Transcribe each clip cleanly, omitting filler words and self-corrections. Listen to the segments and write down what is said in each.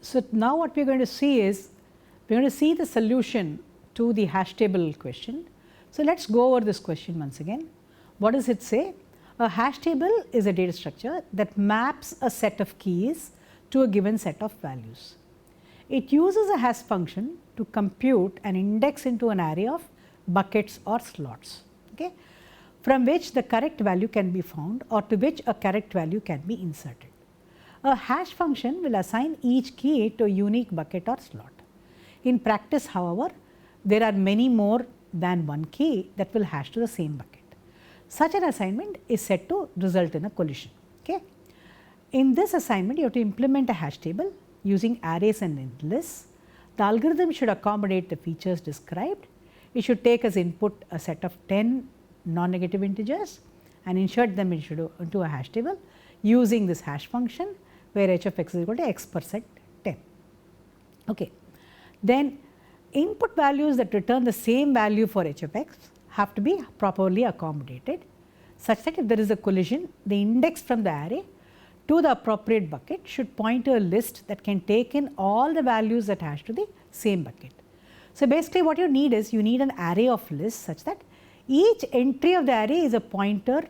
So, now what we are going to see is, we are going to see the solution to the hash table question. So, let us go over this question once again. What does it say? A hash table is a data structure that maps a set of keys to a given set of values. It uses a hash function to compute an index into an array of buckets or slots, okay, from which the correct value can be found or to which a correct value can be inserted. A hash function will assign each key to a unique bucket or slot. In practice, however, there are many more than one key that will hash to the same bucket. Such an assignment is said to result in a collision. Okay. In this assignment, you have to implement a hash table using arrays and linked lists. The algorithm should accommodate the features described. It should take as input a set of 10 non-negative integers and insert them into a hash table using this hash function, where h of x is equal to x percent 10. Okay. Then input values that return the same value for h of x have to be properly accommodated, such that if there is a collision, the index from the array to the appropriate bucket should point to a list that can take in all the values that hash to the same bucket. So, basically what you need is, you need an array of lists such that each entry of the array is a pointer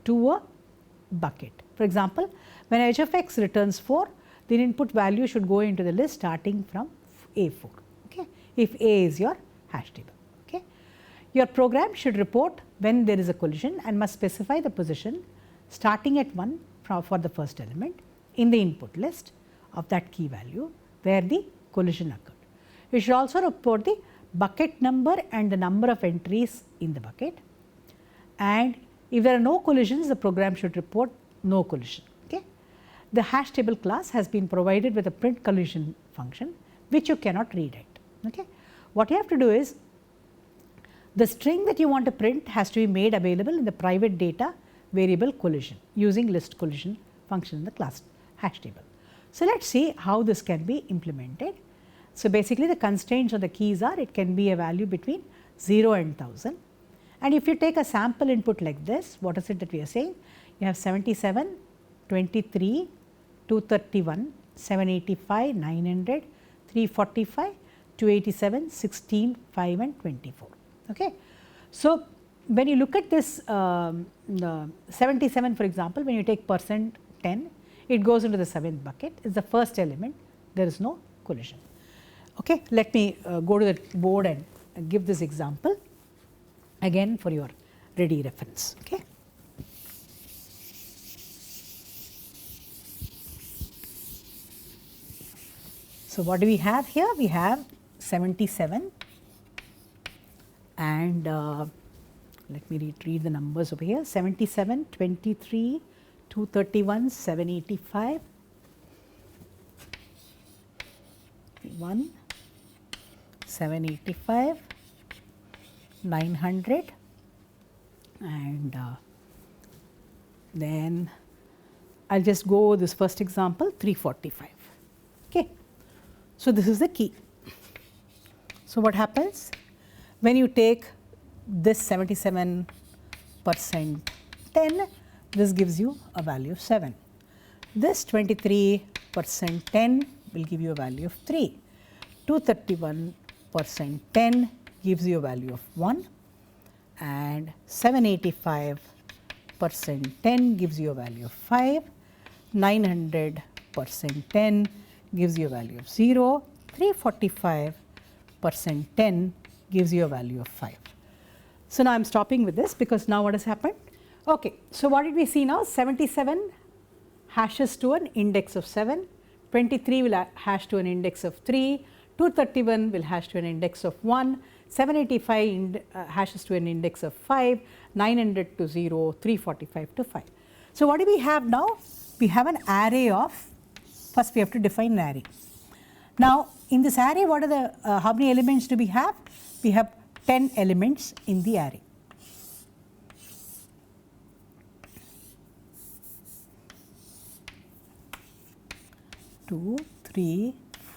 to a bucket. For example, when h of x returns 4, the input value should go into the list starting from A4, okay, if A is your hash table. Okay. Your program should report when there is a collision and must specify the position starting at 1 for the first element in the input list of that key value where the collision occurred. You should also report the bucket number and the number of entries in the bucket, and if there are no collisions, the program should report no collision. Okay. The hash table class has been provided with a print collision function which you cannot read it. Okay. What you have to do is, the string that you want to print has to be made available in the private data variable collision using list collision function in the class hash table. So, let us see how this can be implemented. So, basically the constraints of the keys are, it can be a value between 0 and 1000, and if you take a sample input like this, what is it that we are saying? You have 77, 23, 231, 785, 900, 345, 287, 16, 5 and 24. Okay. So, when you look at this 77, for example, when you take percent 10, it goes into the 7th bucket, it is the first element, there is no collision. Okay. Let me go to the board and give this example again for your ready reference. Okay. So, what do we have here? We have 77 and let me retrieve the numbers over here, 77, 23, 231, 785, 1, 785, 900 and then I will just go over this first example, 345. Okay. So, this is the key. So, what happens when you take this 77% 10, this gives you a value of 7. This 23% 10 will give you a value of 3. 231% 10 gives you a value of 1 and 785% 10 gives you a value of 5. 900% 10 gives you a value of 0. 345% 10 gives you a value of 5. So, now I am stopping with this because now what has happened? Okay. So, what did we see now? 77 hashes to an index of 7, 23 will hash to an index of 3, 231 will hash to an index of 1, 785 hashes to an index of 5, 900 to 0, 345 to 5. So, what do we have now? We have an array of, first we have to define an array. Now, in this array, what are the, how many elements do we have? We have 10 elements in the array. Two, 3,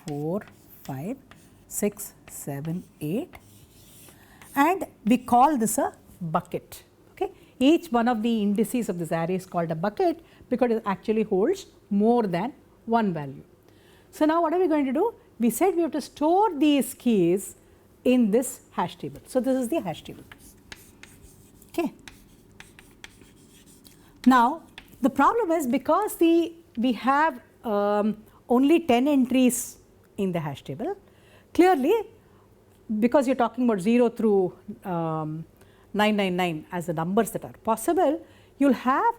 4, 5, 6, 7, 8 and we call this a bucket. Okay. Each one of the indices of this array is called a bucket because it actually holds more than one value. So, now what are we going to do? We said we have to store these keys in this hash table. So, this is the hash table. Okay. Now, the problem is because we have only 10 entries in the hash table, clearly because you are talking about 0 through 999 as the numbers that are possible, you have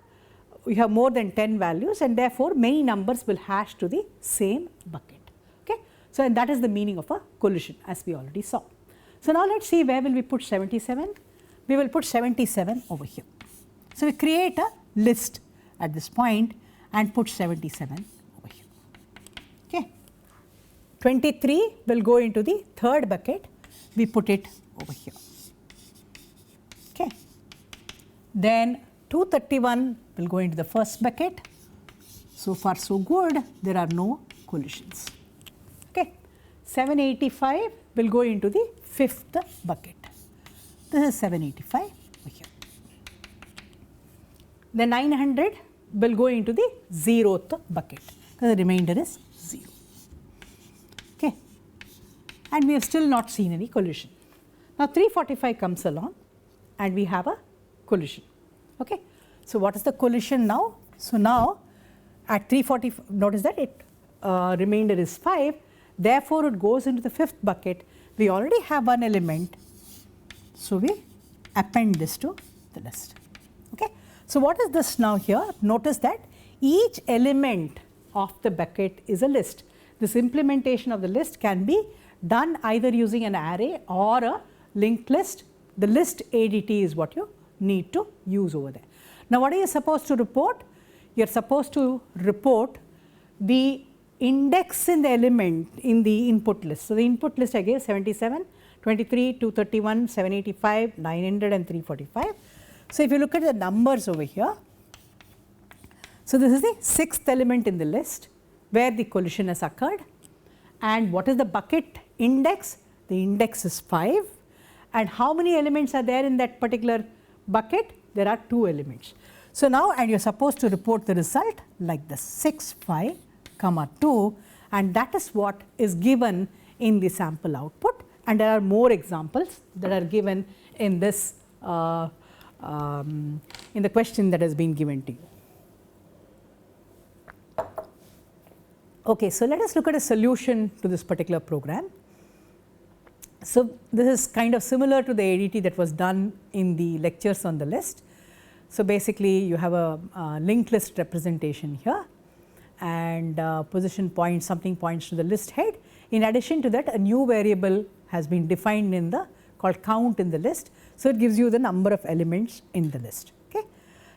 more than 10 values, and therefore, many numbers will hash to the same bucket. Okay. So, and that is the meaning of a collision, as we already saw. So, now let us see where will we put 77. We will put 77 over here. So, we create a list at this point and put 77 over here. Okay. 23 will go into the third bucket, we put it over here. Okay. Then 231 will go into the first bucket. So far so good, there are no collisions. Okay. 785 will go into the fifth bucket. This is 785 over here. The 900 will go into the 0th bucket because the remainder is 0. Okay. And we have still not seen any collision. Now 345 comes along and we have a collision. Okay. So, what is the collision now? So, now at 345, notice that it remainder is 5, therefore, it goes into the fifth bucket. We already have one element, so we append this to the list. Okay. So, what is this now here? Notice that each element of the bucket is a list. This implementation of the list can be done either using an array or a linked list. The list ADT is what you need to use over there. Now, what are you supposed to report? You are supposed to report the index in the element in the input list. So, the input list I gave 77, 23, 231, 785, 900 and 345. So, if you look at the numbers over here, so this is the sixth element in the list where the collision has occurred, and what is the bucket index? The index is 5, and how many elements are there in that particular bucket? There are 2 elements. So, now and you are supposed to report the result like this 6 5 comma 2, and that is what is given in the sample output, and there are more examples that are given in this in the question that has been given to you. Okay, so let us look at a solution to this particular program. So, this is kind of similar to the ADT that was done in the lectures on the list. So, basically you have a linked list representation here, and position points, something points to the list head. In addition to that, a new variable has been defined in the called count in the list. So, it gives you the number of elements in the list. Okay.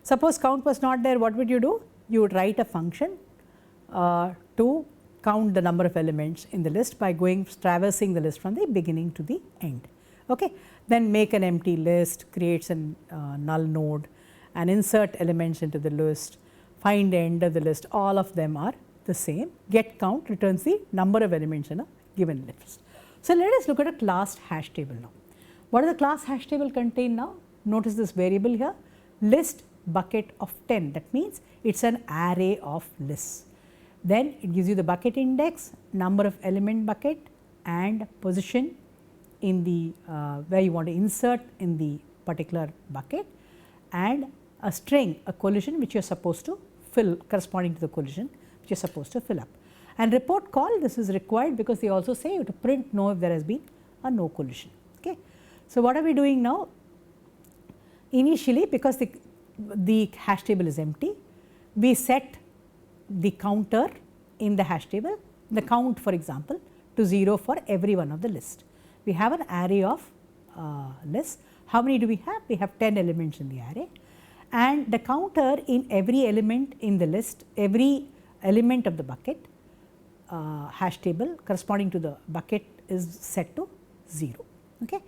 Suppose count was not there, what would you do? You would write a function to count the number of elements in the list by traversing the list from the beginning to the end. Okay. Then make an empty list, creates a null node and insert elements into the list, find the end of the list, all of them are the same. Get count returns the number of elements in a given list. So, let us look at a class hash table now. What does the class hash table contain now? Notice this variable here, list bucket of 10, that means it is an array of lists. Then it gives you the bucket index, number of element bucket and position in the where you want to insert in the particular bucket, and a string, a collision which you are supposed to fill corresponding to the collision which you are supposed to fill up. And report call, this is required because they also say you have to print no if there has been a no collision. Okay. So, what are we doing now? Initially, because the hash table is empty, we set the counter in the hash table, the count for example to 0 for every one of the list. We have an array of lists. How many do we have? We have 10 elements in the array, and the counter in every element in the list, every element of the bucket hash table corresponding to the bucket is set to 0. Okay.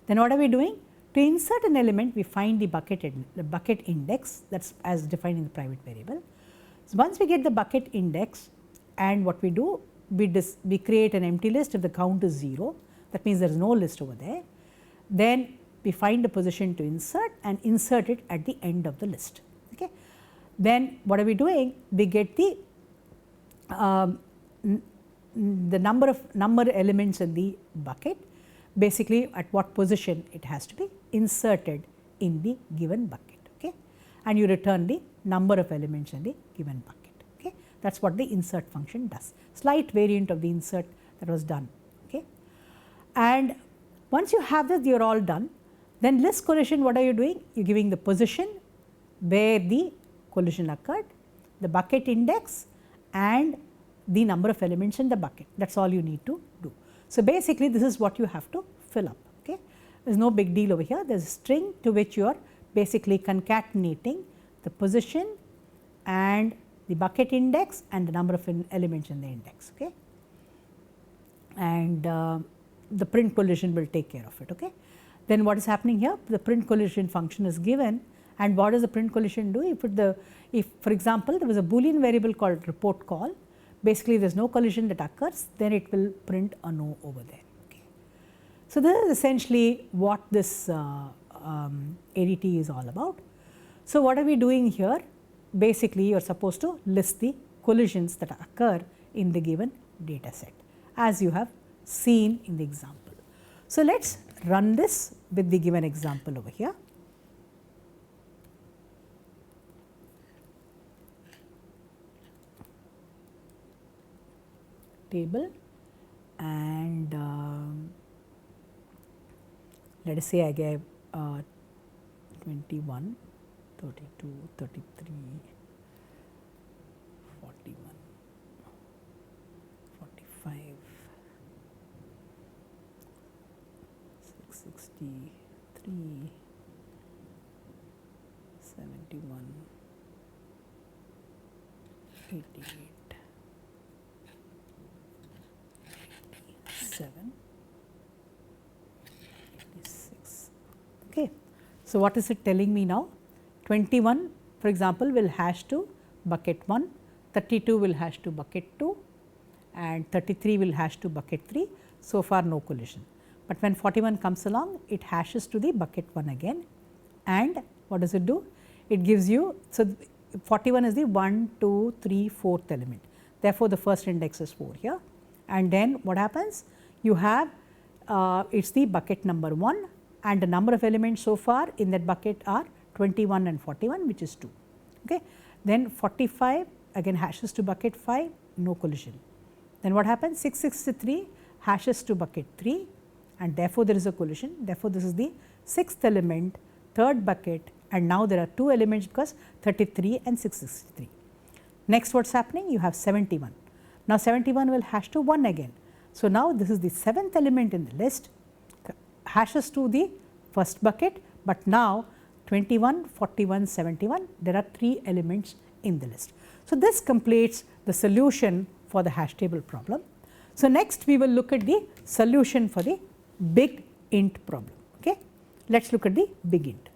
Then what are we doing? To insert an element, we find the bucket index, that is as defined in the private variable. So, once we get the bucket index, and what we do, we create an empty list if the count is 0, that means there is no list over there. Then we find the position to insert and insert it at the end of the list. Okay. Then what are we doing? We get the the number elements in the bucket, basically at what position it has to be inserted in the given bucket, okay, and you return the number of elements in the given bucket, okay. That is what the insert function does, slight variant of the insert that was done, okay. And once you have this, you are all done. Then list collision, what are you doing? You are giving the position where the collision occurred, the bucket index and the number of elements in the bucket. That is all you need to do. So, basically this is what you have to fill up, okay. There is no big deal over here. There is a string to which you are basically concatenating the position and the bucket index and the number of elements in the index, okay. And the print collision will take care of it, okay. Then what is happening here? The print collision function is given, and what does the print collision do? If for example, there was a Boolean variable called report call, basically there is no collision that occurs, then it will print a no over there, okay. So, this is essentially what this ADT is all about. So, what are we doing here? Basically you are supposed to list the collisions that occur in the given data set, as you have seen in the example. So, let us run this with the given example over here. Table, and let us say I gave 21, 32, 33, 41, 45, 663, 71, 88, 87, 86. Okay. So, what is it telling me now? 21 for example will hash to bucket 1, 32 will hash to bucket 2 and 33 will hash to bucket 3. So far no collision, but when 41 comes along it hashes to the bucket 1 again, and what does it do? It gives you, so 41 is the 1, 2, 3, 4th element, therefore the first index is 4 here, and then what happens? You have it is the bucket number 1 and the number of elements so far in that bucket are 21 and 41, which is 2. Okay. Then 45 again hashes to bucket 5, no collision. Then what happens? 663 hashes to bucket 3 and therefore there is a collision, therefore this is the 6th element, 3rd bucket, and now there are 2 elements because 33 and 663. Next what is happening? You have 71. Now 71 will hash to 1 again. So now this is the 7th element in the list, hashes to the first bucket, but now 21, 41, 71, there are 3 elements in the list. So this completes the solution for the hash table problem. So next we will look at the solution for the big int problem. Okay. Let us look at the big int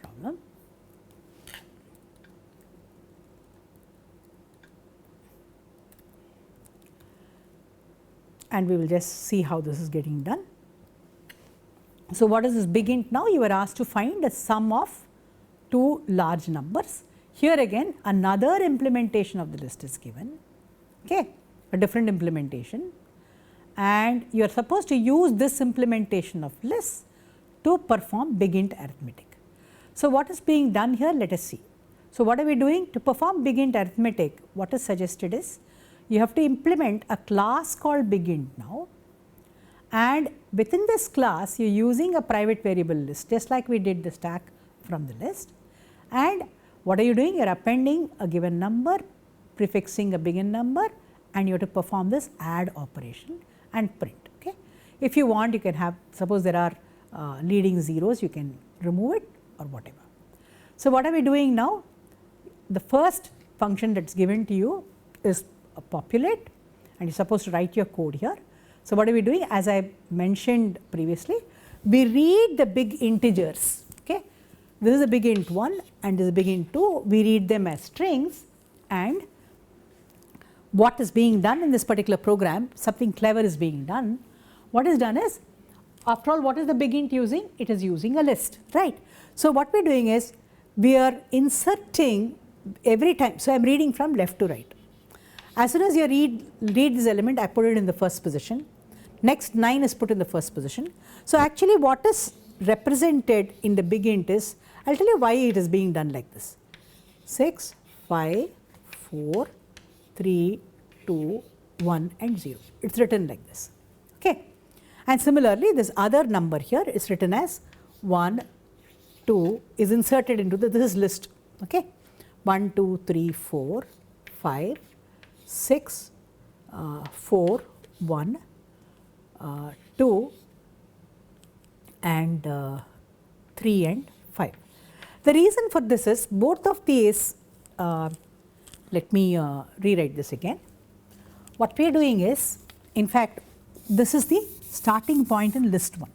problem. And we will just see how this is getting done. So what is this big int now? You are asked to find a sum of 2 large numbers. Here again another implementation of the list is given, okay, a different implementation, and you are supposed to use this implementation of list to perform big int arithmetic. So what is being done here? Let us see. So what are we doing? To perform big int arithmetic, what is suggested is you have to implement a class called big int now, and within this class you are using a private variable list, just like we did the stack from the list. And what are you doing? You are appending a given number, prefixing a big int number, and you have to perform this add operation and print. Okay. If you want, you can have, suppose there are leading zeros, you can remove it or whatever. So what are we doing now? The first function that is given to you is a populate, and you are supposed to write your code here. So what are we doing? As I mentioned previously, we read the big integers. Okay. This is a big int 1 and this is a big int 2. We read them as strings, and what is being done in this particular program, something clever is being done. What is done is, after all, what is the big int using? It is using a list, right. So what we are doing is we are inserting every time. So, I am reading from left to right. As soon as you read this element, I put it in the first position. Next 9 is put in the first position. So, actually what is represented in the big int is, I will tell you why it is being done like this. 6, 5, 4, 3, 2, 1 and 0. It is written like this. Okay. And similarly, this other number here is written as 1, 2 is inserted into this is list. Okay. 1, 2, 3, 4, 5, 6, 4, 1, 2 and 3 and 5. The reason for this is both of these, let me rewrite this again. What we are doing is, in fact, this is the starting point in list 1.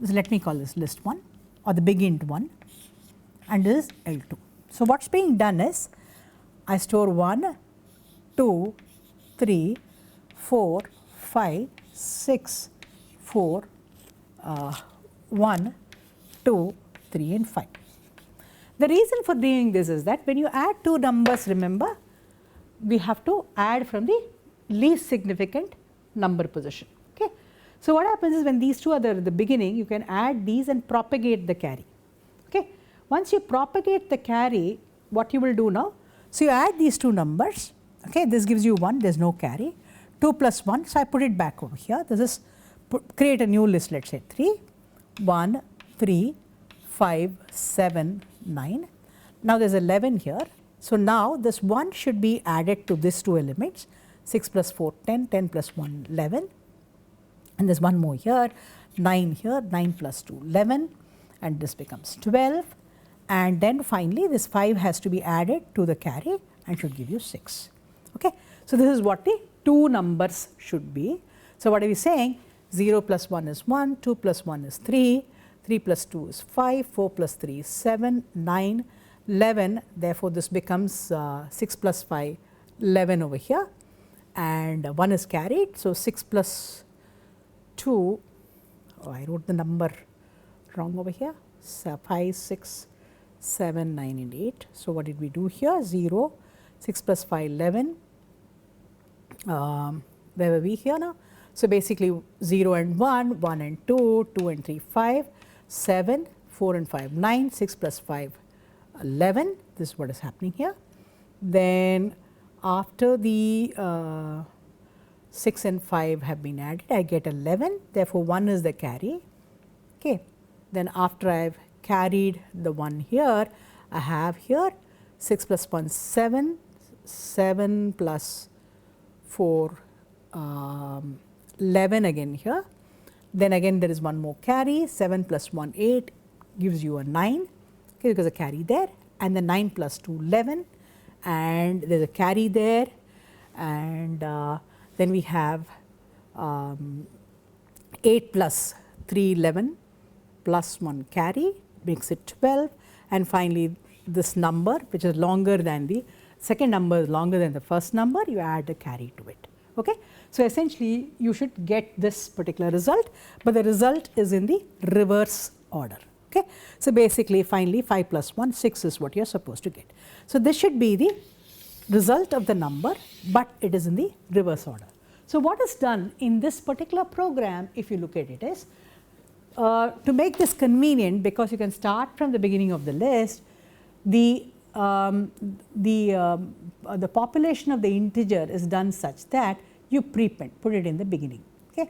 So, let me call this list 1 or the big int 1 and this is L2. So, what is being done is, I store 1, 2, 3, 4, 5, 6, 4, 1, 2, 3 and 5. The reason for doing this is that when you add two numbers, remember, we have to add from the least significant number position. Okay. So, what happens is when these two are there at the beginning, you can add these and propagate the carry. Okay. Once you propagate the carry, what you will do now? So, you add these two numbers, okay, this gives you 1, there is no carry, 2 plus 1, so I put it back over here, this is create a new list, let us say 3, 1, 3, 5, 7, 9. Now, there is 11 here. So, now this 1 should be added to these two elements, 6 plus 4, 10, 10 plus 1, 11 and there is one more here, 9 here, 9 plus 2, 11 and this becomes 12 and then finally, this 5 has to be added to the carry and should give you 6. Okay. So, this is what the two numbers should be. So, what are we saying? 0 plus 1 is 1, 2 plus 1 is 3, 3 plus 2 is 5, 4 plus 3 is 7, 9, 11. Therefore, this becomes 6 plus 5, 11 over here and 1 is carried. So, 6 plus 2, oh, I wrote the number wrong over here, so 5, 6, 7, 9 and 8. So, what did we do here? 0, 6 plus 5, 11. Where were we here now? So, basically 0 and 1, 1 and 2, 2 and 3, 5, 7, 4 and 5, 9, 6 plus 5, 11. This is what is happening here. Then after the 6 and 5 have been added, I get 11. Therefore, 1 is the carry. Okay. Then after I have carried the 1 here, I have here 6 plus 1, 7, 7 plus 4, 11 again here. Then again there is one more carry, 7 plus 1, 8 gives you a 9, okay, because a carry there, and then 9 plus 2, 11 and there is a carry there, and then we have 8 plus 3, 11 plus 1 carry makes it 12, and finally this number which is longer than the second number is longer than the first number, you add a carry to it. Okay. So, essentially you should get this particular result, but the result is in the reverse order. Okay. So, basically finally 5 plus 1, 6 is what you are supposed to get. So, this should be the result of the number, but it is in the reverse order. So, what is done in this particular program, if you look at it, is to make this convenient, because you can start from the beginning of the list, the population of the integer is done such that you prepend, put it in the beginning. Okay.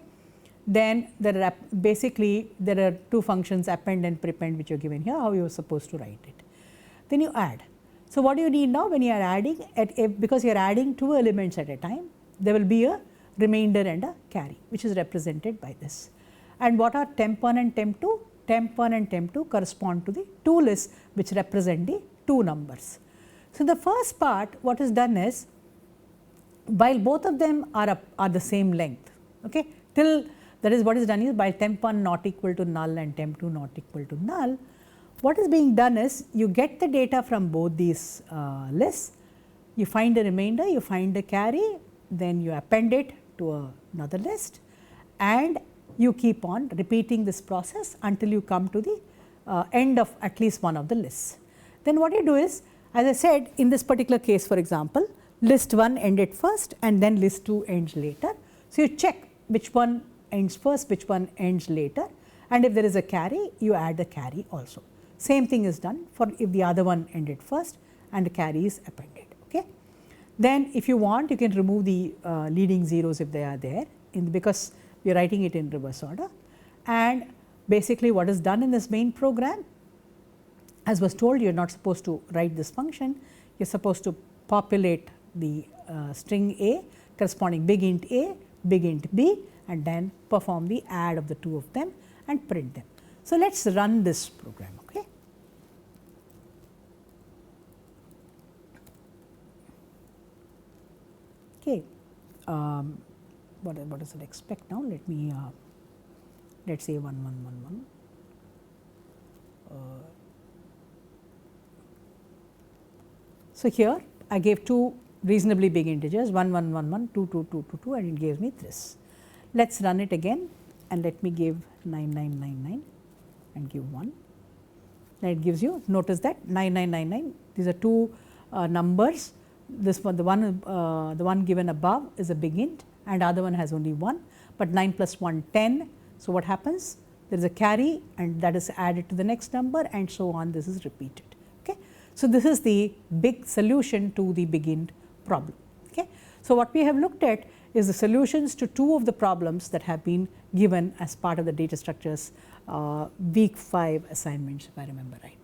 Then there are basically there are two functions, append and prepend, which are given here, how you are supposed to write it. Then you add. So, what do you need now when you are adding? Because you are adding two elements at a time, there will be a remainder and a carry, which is represented by this. And what are temp1 and temp2? Temp1 and temp2 correspond to the two lists which represent the two numbers. So, the first part, what is done is, while both of them are the same length, okay, till that is what is done is, while temp1 not equal to null and temp2 not equal to null, what is being done is you get the data from both these lists, you find the remainder, you find the carry, then you append it to another list, and you keep on repeating this process until you come to the end of at least one of the lists. Then what you do is, As I said, in this particular case, for example, list 1 ended first and then list 2 ends later. So, you check which one ends first, which one ends later, and if there is a carry, you add the carry also. Same thing is done for if the other one ended first and the carry is appended. Okay. Then if you want, you can remove the leading zeros if they are there, because we are writing it in reverse order. And basically what is done in this main program, as was told, you are not supposed to write this function, you are supposed to populate the string A corresponding big int A, big int B, and then perform the add of the two of them and print them. So, let us run this program. Okay. Okay. What does it expect now? Let me let us say 1 1 1 1. So, here I gave two reasonably big integers 1 1 1 1 2 2 2 2 2 and it gives me this. Let us run it again and let me give 9 9 9 9 and give 1. Then it gives you, notice that 9 9 9 9, these are two numbers. This one, the one given above is a big int and other one has only 1, but 9 plus 1 10. So, what happens? There is a carry and that is added to the next number and so on, this is repeated. Okay. So, this is the big solution to the big int problem. Okay. So, what we have looked at is the solutions to two of the problems that have been given as part of the data structures week 5 assignments, if I remember right.